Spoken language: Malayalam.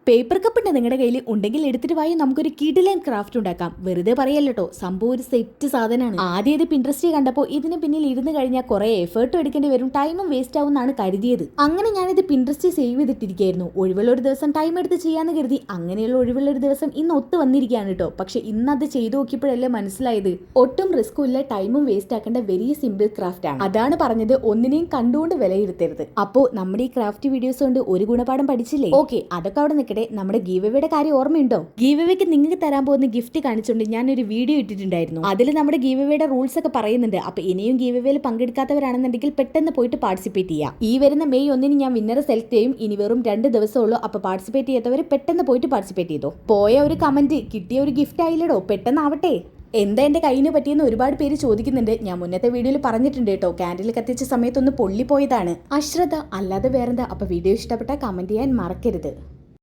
പേപ്പർ കപ്പ് ഉണ്ട് നിങ്ങളുടെ കയ്യിൽ ഉണ്ടെങ്കിൽ എടുത്തിട്ട് വായി നമുക്കൊരു കിടിലൻ ക്രാഫ്റ്റ് ഉണ്ടാക്കാം. വെറുതെ പറയല്ലോ, സംഭവം ഒരു സെറ്റ് സാധനമാണ്. ആദ്യം ഇത് പിൻട്രസ്റ്റ് കണ്ടപ്പോൾ ഇതിന് പിന്നിൽ ഇരുന്ന് കഴിഞ്ഞാൽ കുറെ എഫേർട്ടും എടുക്കേണ്ടി വരും, ടൈമും വേസ്റ്റ് ആവും എന്നാണ് കരുതിയത്. അങ്ങനെ ഞാനിത് പിൻട്രസ്റ്റ് സേവ് ചെയ്തിട്ടിരിക്കുകയായിരുന്നു. ഒഴിവുള്ള ഒരു ദിവസം ടൈം എടുത്ത് ചെയ്യാന്ന് കരുതി. അങ്ങനെയുള്ള ഒഴിവുള്ള ഒരു ദിവസം ഇന്ന് ഒത്തു വന്നിരിക്കുകയാണ് കേട്ടോ. പക്ഷെ ഇന്ന് അത് ചെയ്തു നോക്കിയപ്പോഴല്ലേ മനസ്സിലായത് ഒട്ടും റിസ്ക്കും ഇല്ല, ടൈമും വേസ്റ്റ് ആക്കേണ്ട വെരി സിമ്പിൾ ക്രാഫ്റ്റ് ആണ്. അതാണ് പറഞ്ഞത്, ഒന്നിനെയും കണ്ടുകൊണ്ട് വിലയിരുത്തരുത്. അപ്പോ നമ്മുടെ ഈ ക്രാഫ്റ്റ് വീഡിയോസ് കൊണ്ട് ഒരു ഗുണപാഠം പഠിച്ചില്ലേ? ഓക്കെ, അതൊക്കെ അവിടെ നിൽക്കട്ടെ. നമ്മുടെ ഗീവവേയുടെ കാര്യം ഓർമ്മയുണ്ടോ? ഗീവവേക്ക് നിങ്ങൾക്ക് തരാൻ പോകുന്ന ഗിഫ്റ്റ് കാണിച്ചുകൊണ്ട് ഞാനൊരു വീഡിയോ ഇട്ടിട്ടുണ്ടായിരുന്നു. അതിൽ നമ്മുടെ ഗീവവേയുടെ റൂൾസ് ഒക്കെ പറയുന്നുണ്ട്. അപ്പൊ ഇനിയും ഗീവവേയിൽ പങ്കെടുക്കാത്തവരാണെന്നുണ്ടെങ്കിൽ പെട്ടെന്ന് പോയിട്ട് പാർട്ടിസിപ്പേറ്റ് ചെയ്യാം. ഈ വരുന്ന മെയ് 1 ഞാൻ വിന്നറെ സെലക്ട് ചെയ്യും. ഇനി വെറും 2 ദിവസമുള്ളൂ. അപ്പൊ പാർട്ടിസിപ്പേറ്റ് ചെയ്യാത്തവർ പെട്ടെന്ന് പോയിട്ട് പാർട്ടിസിപ്പേറ്റ് ചെയ്തോ. പോയ ഒരു കമന്റ് കിട്ടിയ ഒരു ഗിഫ്റ്റ് ആയില്ലടോ, പെട്ടെന്നാവട്ടെ. എന്താ എന്റെ കയ്യിന് പറ്റിയെന്ന് ഒരുപാട് പേര് ചോദിക്കുന്നുണ്ട്. ഞാൻ മുന്നത്തെ വീഡിയോയിൽ പറഞ്ഞിട്ടുണ്ട് കേട്ടോ, കാൻഡിൽ കത്തിച്ച സമയത്തൊന്ന് പൊള്ളിപ്പോയതാണ്, അശ്രദ്ധ അല്ലാതെ വേറെന്താ. അപ്പൊ വീഡിയോ ഇഷ്ടപ്പെട്ടാൽ കമന്റ് ചെയ്യാൻ മറക്കരുത്.